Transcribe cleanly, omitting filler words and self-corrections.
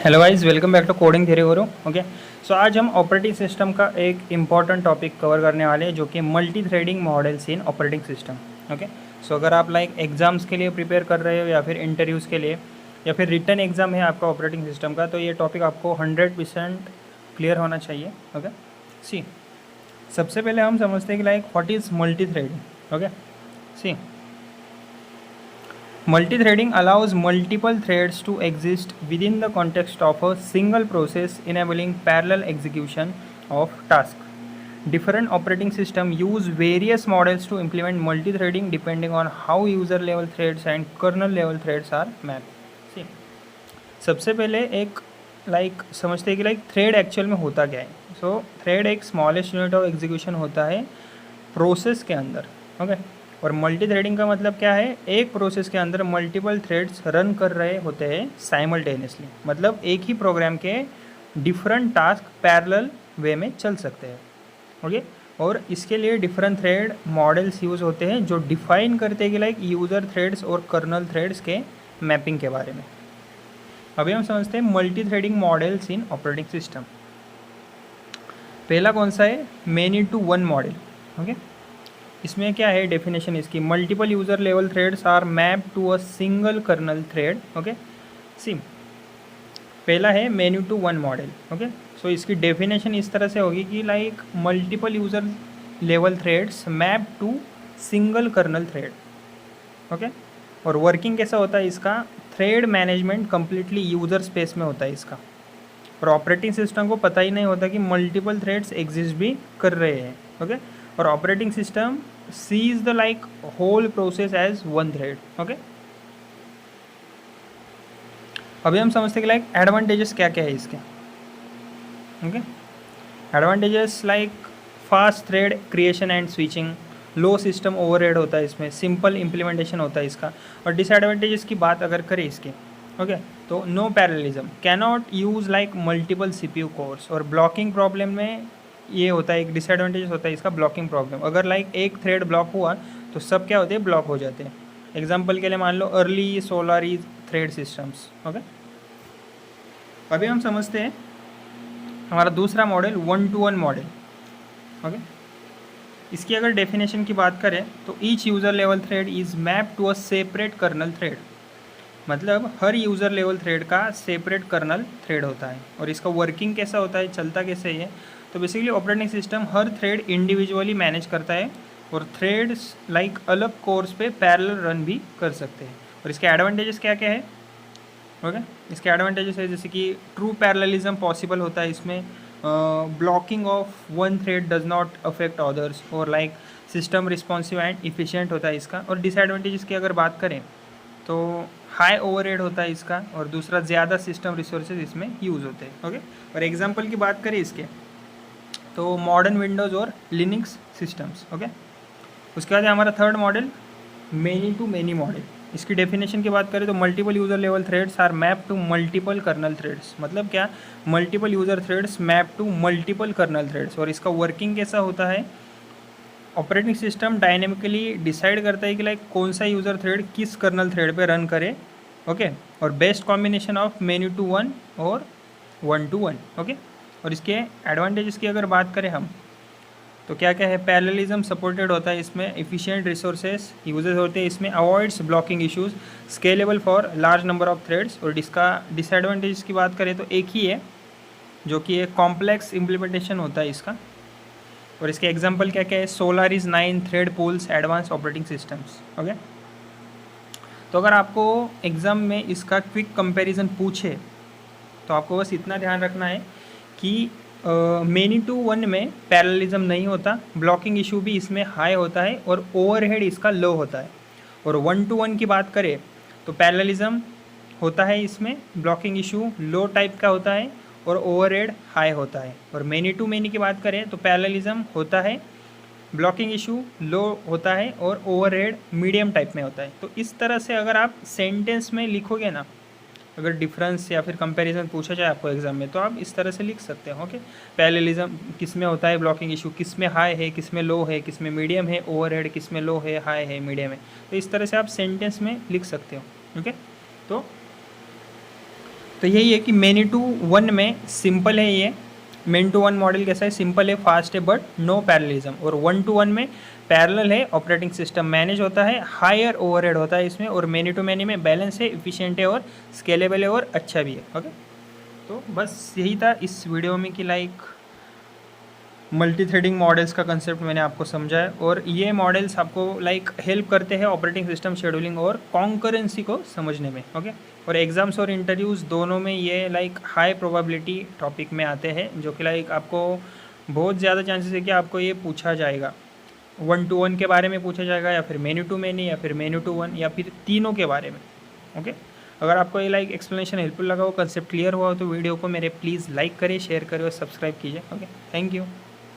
Hello guys, welcome back to coding theory Guru. Okay, so आज हम operating system का एक इम्पॉर्टेंट टॉपिक कवर करने वाले हैं जो कि multi threading models in operating system. Okay, so अगर आप एग्जाम्स के लिए प्रिपेयर कर रहे हो या फिर इंटरव्यूज़ के लिए या फिर रिटर्न एग्जाम है आपका ऑपरेटिंग सिस्टम का, तो ये टॉपिक आपको 100% क्लियर होना चाहिए। ओके, सी सबसे पहले हम समझते हैं कि what is multithreading. Okay, see multi-threading allows multiple threads to exist within the context of a single process, enabling parallel execution of tasks. Different operating systems use various models to implement multi-threading depending on how user-level threads and kernel-level threads are mapped. See, सबसे पहले एक समझते हैं कि thread actual में होता क्या है। सो थ्रेड एक स्मॉलेस्ट यूनिट ऑफ एग्जीक्यूशन होता है प्रोसेस के अंदर। ओके, और मल्टी थ्रेडिंग का मतलब क्या है, एक प्रोसेस के अंदर मल्टीपल थ्रेड्स रन कर रहे होते हैं साइमल्टेनियसली, मतलब एक ही प्रोग्राम के डिफरेंट टास्क पैरेलल वे में चल सकते हैं। ओके, और इसके लिए डिफरेंट थ्रेड मॉडल्स यूज़ होते हैं जो डिफाइन करते हैं कि यूज़र थ्रेड्स और कर्नल थ्रेड्स के मैपिंग के बारे में। अभी हम समझते हैं multi threading models in operating system. पहला कौन सा है, many to one model. Okay, इसमें क्या है डेफिनेशन इसकी, multiple user level threads are map to a single kernel thread. Okay, see पहला है many to one model. Okay, so इसकी डेफिनेशन इस तरह से होगी कि multiple user level threads map to single kernel thread. Okay, और वर्किंग कैसा होता है इसका, thread management completely user space में होता है इसका, और ऑपरेटिंग सिस्टम को पता ही नहीं होता कि मल्टीपल थ्रेड्स एग्जिस्ट भी कर रहे हैं। ओके, और operating system sees the whole process as one thread. Okay, अभी हम समझते हैं कि एडवांटेजेस क्या क्या है इसके। Okay, advantages fast thread creation and switching, low system overhead होता है इसमें, सिंपल इम्प्लीमेंटेशन होता है इसका। और डिसएडवांटेजेस की बात अगर करें इसके, ओके, तो no parallelism, cannot use multiple CPU cores, और ब्लॉकिंग प्रॉब्लम में ये होता है, एक डिसएडवांटेज होता है इसका ब्लॉकिंग प्रॉब्लम। अगर एक थ्रेड ब्लॉक हुआ तो सब क्या होते हैं, ब्लॉक हो जाते हैं। एग्जांपल के लिए मान लो early Solaris thread systems. Okay, अभी हम समझते हैं हमारा दूसरा model one to one model. Okay, इसकी अगर डेफिनेशन की बात करें तो each user level thread is map to a separate kernel thread, मतलब हर यूज़र लेवल थ्रेड का सेपरेट कर्नल थ्रेड होता है। और इसका वर्किंग कैसा होता है, चलता कैसे है, तो बेसिकली ऑपरेटिंग सिस्टम हर थ्रेड इंडिविजुअली मैनेज करता है, और थ्रेड्स अलग कोर्स पे पैरेलल रन भी कर सकते हैं। और इसके एडवांटेजेस क्या क्या है। ओके, इसके एडवांटेजेस है जैसे कि ट्रू पैरेललिज्म पॉसिबल होता है इसमें, blocking of one thread does not affect others, और सिस्टम रिस्पॉन्सिव एंड इफिशिएंट होता है इसका। और डिसएडवांटेजेस की अगर बात करें तो हाई ओवरहेड होता है इसका, और दूसरा ज़्यादा सिस्टम रिसोर्सेज इसमें यूज़ होते हैं। ओके, और एग्जांपल की बात करें इसके तो मॉडर्न विंडोज़ और लिनक्स सिस्टम्स। ओके, उसके बाद हमारा third model many to many model. इसकी डेफिनेशन की बात करें तो multiple user level threads are map to multiple kernel threads, मतलब क्या, multiple user threads map to multiple kernel threads. और इसका वर्किंग कैसा होता है, ऑपरेटिंग सिस्टम डायनेमिकली डिसाइड करता है कि कौन सा यूज़र थ्रेड किस कर्नल थ्रेड पे रन करे। ओके, और best combination of many to one और वन टू वन। ओके, और इसके एडवांटेजेस की अगर बात करें हम तो क्या क्या है, पैरेललिज्म सपोर्टेड होता है इसमें, एफिशिएंट रिसोर्सेज यूजेस होते हैं इसमें, avoids blocking issues, scalable for large number of threads. और इसका डिसएडवांटेज की बात करें तो एक ही है, जो कि एक कॉम्प्लेक्स इम्प्लीमेंटेशन होता है इसका। और इसके एग्जांपल क्या क्या है, Solaris 9 thread pools advance operating systems. Okay, तो अगर आपको एग्ज़ाम में इसका क्विक कंपैरिजन पूछे तो आपको बस इतना ध्यान रखना है कि मेनी टू वन में पैरेललिज्म नहीं होता, ब्लॉकिंग इशू भी इसमें हाई होता है, और ओवरहेड इसका लो होता है। और वन टू वन की बात करें तो पैरेललिज्म होता है इसमें, ब्लॉकिंग इशू लो टाइप का होता है, और ओवरहेड हाई होता है। और मेनी टू मेनी की बात करें तो पैरेललिज्म होता है, ब्लॉकिंग इशू लो होता है, और ओवरहेड मीडियम टाइप में होता है। तो इस तरह से अगर आप सेंटेंस में लिखोगे ना, अगर डिफरेंस या फिर कंपैरिजन पूछा जाए आपको एग्जाम में, तो आप इस तरह से लिख सकते हो। ओके, पैरेललिज्म किस में होता है, ब्लॉकिंग इशू किस में हाई है, किस में लो है, किस में मीडियम है, ओवरहेड किस में लो है, हाई है, मीडियम है। तो इस तरह से आप सेंटेंस में लिख सकते हो। ओके, तो तो यही है कि मेनी टू वन में सिंपल है ये। मेन टू वन मॉडल कैसा है, सिंपल है, फास्ट है, बट नो पैरेललिज्म। और वन टू वन में पैरेलल है, ऑपरेटिंग सिस्टम मैनेज होता है, हायर ओवरहेड होता है इसमें, और मेनी टू मैनी में बैलेंस है, इफिशिएंट है और स्केलेबल है और अच्छा भी है। ओके, तो बस यही था इस वीडियो में कि लाइक मल्टी थ्रेडिंग मॉडल्स का कंसेप्ट मैंने आपको समझाया, और ये मॉडल्स आपको लाइक हेल्प करते हैं ऑपरेटिंग सिस्टम शेड्यूलिंग और कॉन्करेंसी को समझने में। ओके, और एग्ज़ाम्स और इंटरव्यूज़ दोनों में ये लाइक हाई प्रोबेबिलिटी टॉपिक में आते हैं, जो कि लाइक आपको बहुत ज़्यादा चांसेस है कि आपको ये पूछा जाएगा, वन टू वन के बारे में पूछा जाएगा, या फिर मेन्यू टू मैनी, या फिर मेन्यू टू वन, या फिर तीनों के बारे में। ओके, अगर आपको ये लाइक एक्सप्लेनेशन हेल्पफुल लगा हो, कंसेप्ट क्लियर हुआ हो, तो वीडियो को मेरे प्लीज़ लाइक करें, शेयर करें और सब्सक्राइब कीजिए। Okay, thank you.